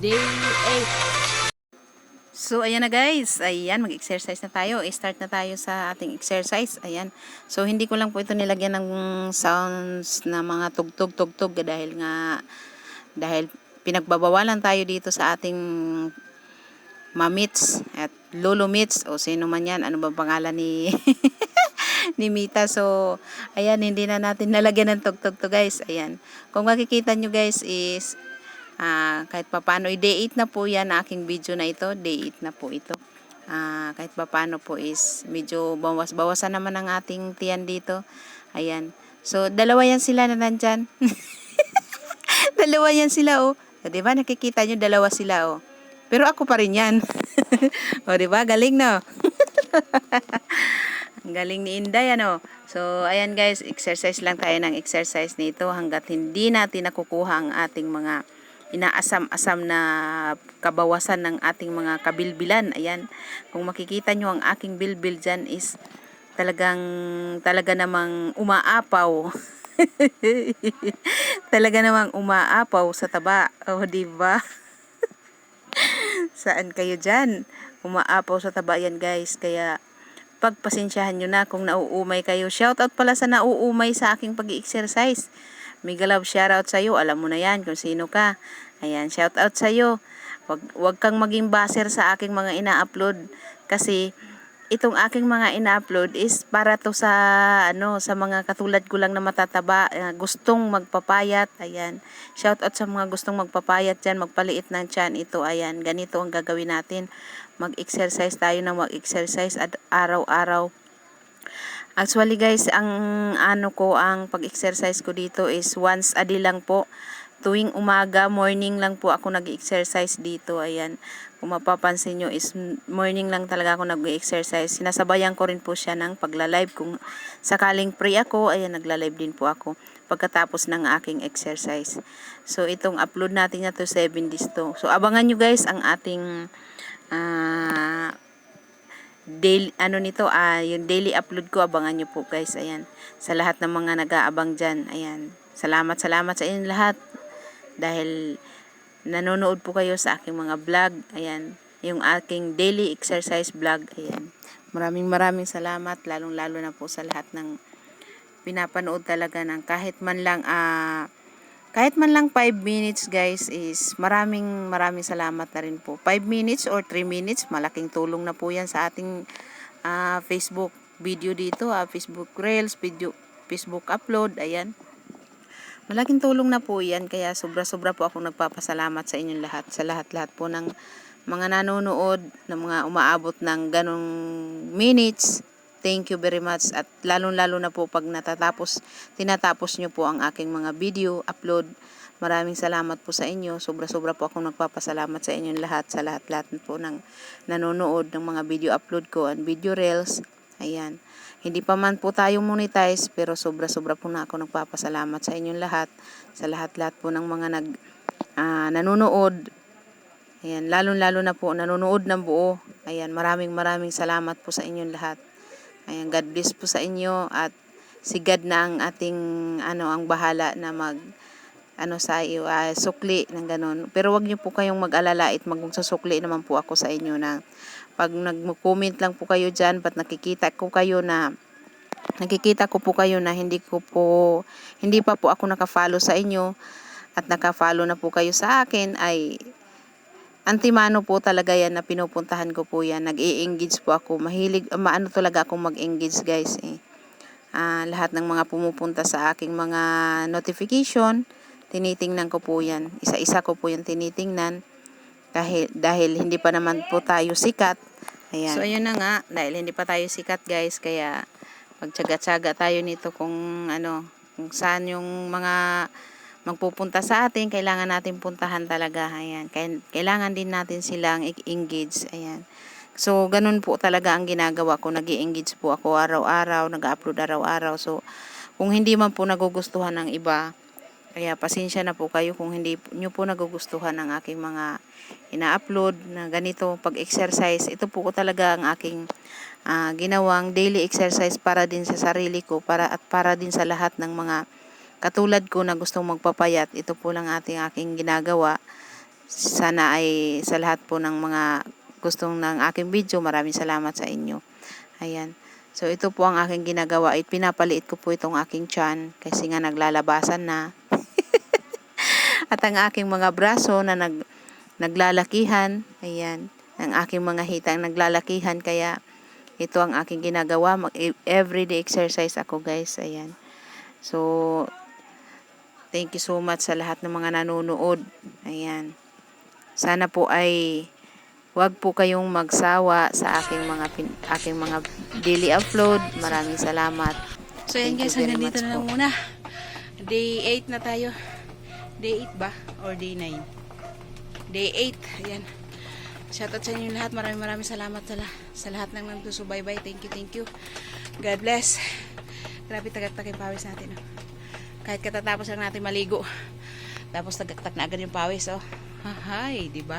Day 8. So, ayan na guys. Ayan, mag-exercise na tayo. Start na tayo sa ating exercise. Ayan. So, hindi ko lang po ito nilagyan ng sounds na mga tugtog-tugtog dahil pinagbabawalan tayo dito sa ating mamits at lolo mits o sino man yan. Ano ba pangalan ni ni Mita. So, ayan, hindi na natin nalagyan ng tugtog to guys. Ayan. Kung makikita nyo guys is kahit papano, day 8 na po yan na aking video na ito. Day 8 na po ito. Kahit papano po is medyo bawas-bawasan naman ang ating tiyan dito. Ayan. So, dalawa yan sila na nandyan. Dalawa yan sila, oh. O, diba? Nakikita nyo, dalawa sila, oh. Pero ako pa rin yan. O, diba? Galing, no? Ang galing ni Inday, ano? So, ayan guys, exercise lang tayo ng exercise nito hanggat hindi natin nakukuha ang ating mga inaasam-asam na kabawasan ng ating mga kabilbilan. Ayan, kung makikita nyo ang aking bilbil dyan is talaga namang umaapaw. Talaga namang umaapaw sa taba. O, diba? Saan kayo dyan? Umaapaw sa taba yan guys. Kaya pagpasensyahan nyo na kung nauumay kayo. Shoutout pala sa nauumay sa aking pag-exercise. Mega love shoutout sa'yo. Alam mo na yan kung sino ka. Ayan, shoutout sa'yo. Wag kang maging baser sa aking mga ina-upload. Kasi itong aking mga ina-upload is para to sa sa mga katulad ko lang na matataba, gustong magpapayat. Ayan. Shoutout sa mga gustong magpapayat diyan, magpaliit ng tiyan. Ito, ayan, ganito ang gagawin natin. Mag-exercise tayo ng mag-exercise at araw-araw. Actually guys, ang pag-exercise ko dito is once a day lang po. Tuwing umaga, morning lang po ako nag-exercise dito. Ayan. Kung mapapansin nyo is morning lang talaga ako nag-exercise. Sinasabayan ko rin po siya ng pagla-live. Kung sakaling free ako, ayan, nagla-live din po ako pagkatapos ng aking exercise. So, itong upload natin na to 7 days to. So, abangan nyo guys ang ating daily, yung daily upload ko, abangan nyo po guys. Ayan, sa lahat ng mga nag-aabang dyan, ayan, salamat sa inyo lahat dahil nanonood po kayo sa aking mga vlog. Ayan, yung aking daily exercise vlog. Ayan, maraming salamat, lalong lalo na po sa lahat ng pinapanood talaga ng kahit man lang 5 minutes guys is maraming salamat na rin po. 5 minutes or 3 minutes, malaking tulong na po yan sa ating Facebook video dito, Facebook Reels, Facebook upload. Ayan, malaking tulong na po yan. Kaya sobra po akong nagpapasalamat sa inyong lahat, sa lahat po ng mga nanonood, ng mga umaabot ng ganong minutes. Thank you very much. At lalong-lalo na po pag tinatapos nyo po ang aking mga video upload. Maraming salamat po sa inyo. Sobra po akong nagpapasalamat sa inyong lahat, sa lahat po ng nanonood ng mga video upload ko and video reels. Ayan. Hindi pa man po tayo monetize, pero sobra po na ako nagpapasalamat sa inyong lahat, sa lahat po ng mga nanonood. Ayan, lalong-lalo na po nanonood ng buo. Ayan, maraming salamat po sa inyong lahat. Ayan, God bless po sa inyo at si God na ang ating ang bahala na sa iyo, sukli ng ganun. Pero wag niyo po kayong mag-alala at magsusukli naman po ako sa inyo na pag nag-comment lang po kayo diyan, pat nakikita ko po kayo na hindi pa po ako naka-follow sa inyo at naka-follow na po kayo sa akin, ay antimano po talaga yan na pinupuntahan ko po yan. Nag-i-engage po ako. Mahilig, talaga akong mag-engage guys. Lahat ng mga pumupunta sa aking mga notification, tinitingnan ko po yan. Isa-isa ko po yan tinitingnan. Dahil hindi pa naman po tayo sikat. Ayan. So, ayun na nga. Dahil hindi pa tayo sikat guys. Kaya, pagtsaga-tsaga tayo nito kung saan yung mga magpupunta sa atin, kailangan natin puntahan talaga. Ayan. Kailangan din natin silang i-engage. Ayan. So, ganun po talaga ang ginagawa ko. Nag-i-engage po ako araw-araw, nag-upload araw-araw. So, kung hindi man po nagugustuhan ng iba, kaya pasensya na po kayo kung hindi nyo po nagugustuhan ng aking mga ina-upload na ganito pag-exercise. Ito po talaga ang aking ginawang daily exercise para din sa sarili ko, para din sa lahat ng mga katulad ko na gustong magpapayat. Ito po lang aking ginagawa. sana ay sa lahat po ng mga gustong ng aking video, maraming salamat sa inyo. Ayan. So, ito po ang aking ginagawa. Pinapaliit ko po itong aking tiyan kasi nga naglalabasan na. At ang aking mga braso na naglalakihan. Ayan. Ang aking mga hitang naglalakihan. Kaya, ito ang aking ginagawa. Everyday exercise ako, guys. Ayan. So, thank you so much sa lahat ng mga nanonood. Ayan. Sana po ay wag po kayong magsawa sa aking mga daily upload. Maraming salamat. So yan guys, hanggang dito na lang muna. Day 8 na tayo. Day 8 ba? Or day 9? Day 8. Ayan. Shoutout sa inyo lahat. Maraming salamat sa lahat ng nagsusubaybay. Thank you. God bless. Grabe tagak-tak yung pawis natin. Oh. Kahit katatapos lang natin maligo. Tapos tagak-tak na agad yung pawis. Oh. Hahay, diba?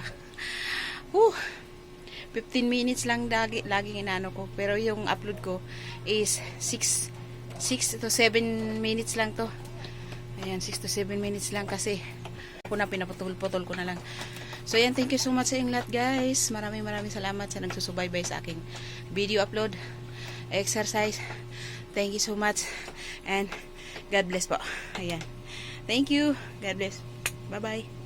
15 minutes lang laging inano ko. Pero yung upload ko is 6 to 7 minutes lang to. Ayan, 6 to 7 minutes lang kasi ako na pinaputol-putol ko na lang. So ayan, thank you so much sa inyong lahat guys. Maraming salamat sa nagsusubaybay sa aking video upload, exercise. Thank you so much and God bless po. Ayan. Thank you. God bless. Bye-bye.